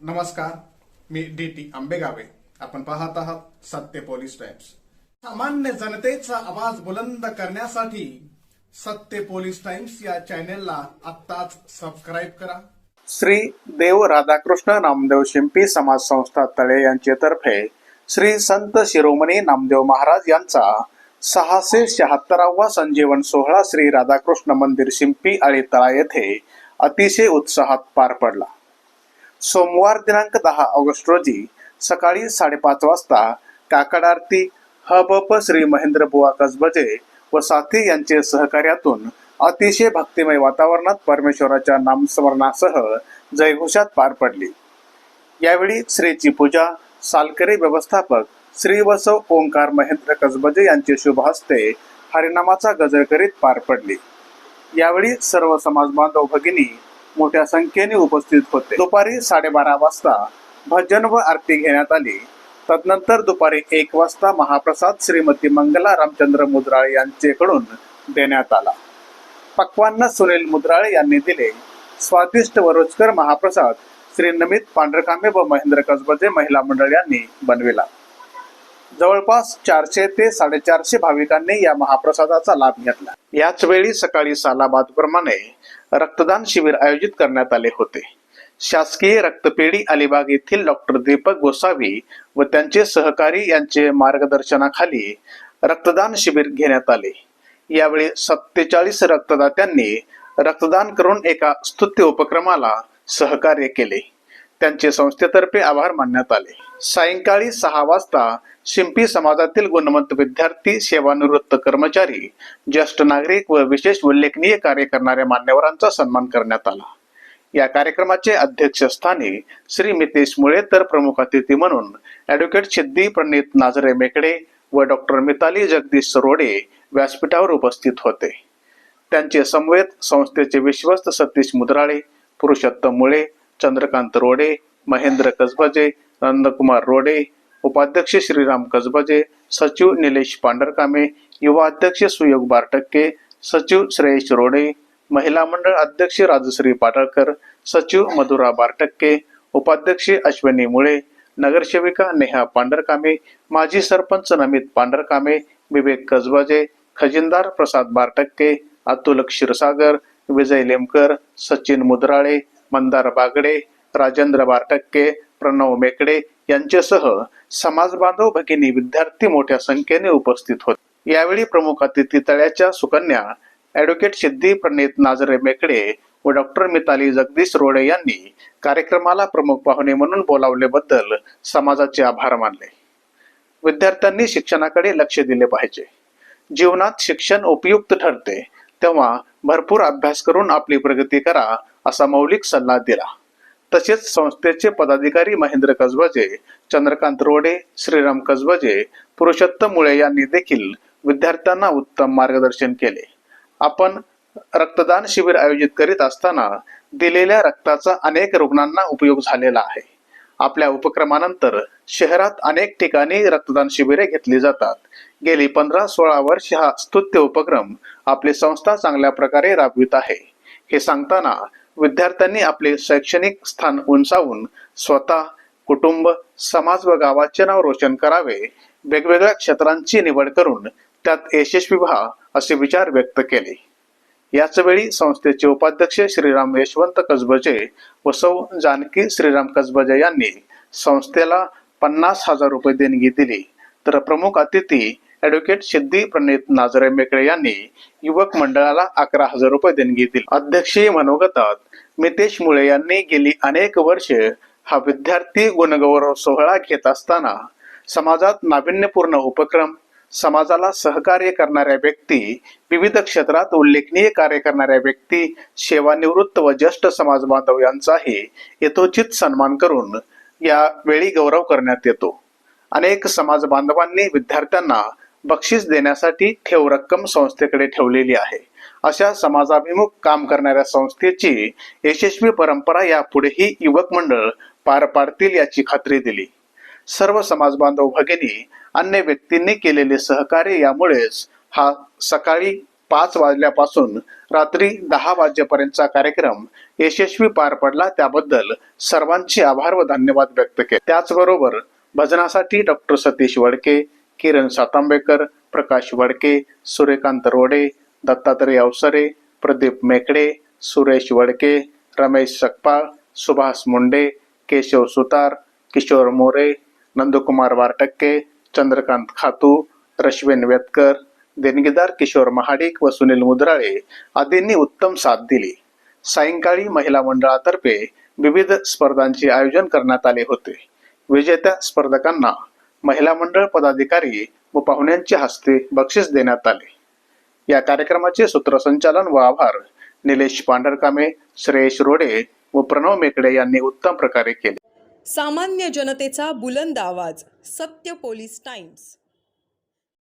नमस्कार, मी डी.टी. आंबेगावे. आपण पाहत आहात सत्य पोलीस टाइम्स. सामान्य जनतेचा आवाज बुलंद करण्यासाठी सत्य पोलीस टाइम्स या चॅनेलला आत्ताच सबस्क्राईब करा. श्री देव राधाकृष्ण नामदेव शिंपी समाज संस्था तळे यांच्यातर्फे श्री संत शिरोमणी नामदेव महाराज यांचा 676वा संजीवन सोहळा श्री राधाकृष्ण मंदिर शिंपी आळी तळा येथे अतिशय उत्साहात पार पडला. सोमवार दिनांक 10 ऑगस्ट रोजी सकाळी 5:30 वाजता काकड आरती हबप श्री महेंद्र बुवा कसबजे व साथी यांचे सहकार्यातून अतिशय भक्तिमय वातावरणात परमेश्वराच्या नामस्मरणासह जयघोषात पार पडली. यावेळी श्रीची पूजा सालकरी व्यवस्थापक श्री बसव ओंकार महेंद्र कसबजे यांचे शुभ हस्ते हरिनामाचा गजर करीत पार पडली. यावेळी सर्व समाज बांधव भगिनी मोठ्या संख्येने उपस्थित होते. दुपारी 12:30 वाजता भजन व आरती घेण्यात आली. तदनंतर दुपारी 1 वाजता महाप्रसाद श्रीमती मंगला रामचंद्र मुद्राळे यांच्याकडून देण्यात आला. पक्वान्न सुनील मुद्राळे यांनी दिले. स्वादिष्ट व रुचकर महाप्रसाद श्री नमित पांढरकामे व महेंद्र कसबजे महिला मंडळ यांनी बनविला. जवळपास 400 ते 450 भाविकांनी या महाप्रसादाचा लाभ घेतला. याच वेळी सकाळी सालाबादप्रमाणे रक्तदान शिबिर आयोजित करण्यात आले होते. शासकीय रक्तपेढी अलिबाग येथील डॉक्टर दीपक गोसावी व त्यांचे सहकारी यांचे मार्गदर्शनाखाली रक्तदान शिबिर घेण्यात आले. यावेळी 47 रक्तदात्यांनी रक्तदान करून एका स्तुत्य उपक्रमाला सहकार्य केले. त्यांचे संस्थेतर्फे आभार मानण्यात आले. सायंकाळी 6 वाजता शिंपी समाजातील गुणवंत विद्यार्थी, सेवानिवृत्त कर्मचारी, ज्येष्ठ नागरिक व विशेष उल्लेखनीय कार्य करणाऱ्या मान्यवरांचा सन्मान करण्यात आला. या कार्यक्रमाचे अध्यक्षस्थानी श्री मितेश मुळे तर प्रमुख अतिथी म्हणून ॲडव्होकेट सिद्धी प्रणित नाझरे मेकडे व डॉक्टर मिताली जगदीश रोडे व्यासपीठावर उपस्थित होते. त्यांचे समवेत संस्थेचे विश्वस्त सतीश मुद्राळे, पुरुषोत्तम मुळे, चंद्रकांत रोडे, महेंद्र कसबजे, नंदकुमार रोडे, उपाध्यक्ष श्रीराम कसबजे, सचिव निलेश पांढरकामे, युवा अध्यक्ष सुयोग बारटक्के, सचिव श्रेयश रोडे, महिला मंडळ अध्यक्ष राजश्री पाटळकर, सचिव मधुरा बारटक्के, उपाध्यक्ष अश्विनी मुळे, नगरसेविका नेहा पांढरकामे, माजी सरपंच नमित पांढरकामे, विवेक कसबजे, खजिनदार प्रसाद बारटक्के, अतुल क्षीरसागर, विजय लेमकर, सचिन मुद्राळे, मंदार बागडे, राजेंद्र बारटक्के, प्रणव मेकडे यांच्यासह समाज बांधव भगिनी, विद्यार्थी मोठ्या संख्येने उपस्थित होते. यावेळी प्रमुख अतिथी तळ्याच्या सुकन्या ॲडव्होकेट सिद्धी प्रणित नाझरे मेकडे व डॉक्टर मिताली जगदीश रोडे यांनी कार्यक्रमाला प्रमुख पाहुणे म्हणून बोलावल्याबद्दल समाजाचे आभार मानले. विद्यार्थ्यांनी शिक्षणाकडे लक्ष दिले पाहिजे. जीवनात शिक्षण उपयुक्त ठरते तेव्हा भरपूर अभ्यास करून आपली प्रगती करा असा मौलिक सल्ला दिला. तसेच संस्थेचे पदाधिकारी महेंद्र कसबजे, चंद्रकांत रोडे, श्रीराम कसबजे, पुरुषोत्तम मुळे यांनी देखील विद्यार्थ्यांना उत्तम मार्गदर्शन केले. आपण रक्तदान शिबिर आयोजित करीत असताना दिलेल्या रक्ताचा अनेक रुग्णांना उपयोग झालेला आहे. आपल्या उपक्रमानंतर शहरात अनेक ठिकाणी रक्तदान शिबिरे घेतली जातात. गेली 15-16 वर्ष हा स्तुत्य उपक्रम आपली संस्था चांगल्या प्रकारे राबवित आहे. हे सांगताना विद्यार्थ्यांनी आपले शैक्षणिक स्थान उंचावून स्वतः, कुटुंब, समाज व गावाचे नाव रोशन करावे, वेगवेगळ्या क्षेत्रांची निवड करून त्यात यशस्वी व्हा असे विचार व्यक्त केले. याच वेळी संस्थेचे उपाध्यक्ष श्रीराम यशवंत कसबजे व सौ जानकी श्रीराम कसबजे यांनी संस्थेला 50,000 रुपये देणगी दिली. तर प्रमुख अतिथी ॲडव्होकेट सिद्धी प्रणित नाझरे मेकडे यांनी युवक मंडळाला 11,000 रुपये देणगी दिली. अध्यक्षीय मनोगतात मितेश मुळे यांनी गेली अनेक वर्ष हा विद्यार्थी गुणगौरव सोहळा घेत असताना समाजात नाविन्यपूर्ण उपक्रम, समाजाला सहकार्य करणाऱ्या व्यक्ती, विविध क्षेत्रात उल्लेखनीय कार्य करणाऱ्या व्यक्ती, सेवानिवृत्त व ज्येष्ठ समाज बांधव यांचाही यथोचित सन्मान करून या वेळी गौरव करण्यात येतो. अनेक समाज बांधवांनी विद्यार्थ्यांना बक्षीस देण्यासाठी ठेव रक्कम संस्थेकडे ठेवलेली आहे. अशा समाजाभिमुख काम करणाऱ्या संस्थेची यशस्वी परंपरा यापुढेही युवक मंडळ पार पाडतील याची खात्री दिली. सर्व समाज बांधव भगिनी, अन्य व्यक्तींनी केलेले सहकार्य यामुळेच हा सकाळी 5 वाजल्यापासून रात्री 10 वाजेपर्यंतचा कार्यक्रम यशस्वी पार पडला, त्याबद्दल सर्वांचे आभार व धन्यवाद व्यक्त केले. त्याचबरोबर भजनासाठी डॉक्टर सतीश वडके, किरण सातांबेकर, प्रकाश वडके, सूर्यकांत रोडे, दत्तात्रय अवसरे, प्रदीप मेकडे, सुरेश वडके, रमेश सकपाळ, सुभाष मुंडे, केशव सुतार, किशोर मोरे, नंदकुमार वारटक्के, चंद्रकांत खातू, रश्विन वेतकर, देणगीदार किशोर महाडिक व सुनील मुद्राळे आदींनी उत्तम साथ दिली. सायंकाळी महिला मंडळातर्फे विविध स्पर्धांचे आयोजन करण्यात आले होते. विजेत्या स्पर्धकांना महिला मंडळ पदाधिकारी व पाहुण्यांच्या हस्ते बक्षीस देण्यात आले. या कार्यक्रमाचे सूत्रसंचालन व आभार निलेश पांढरकामे, श्रेयश रोडे व प्रणव मेकडे यांनी उत्तम प्रकारे केले. सामान्य जनतेचा बुलंद आवाज, सत्य पोलीस टाइम्स.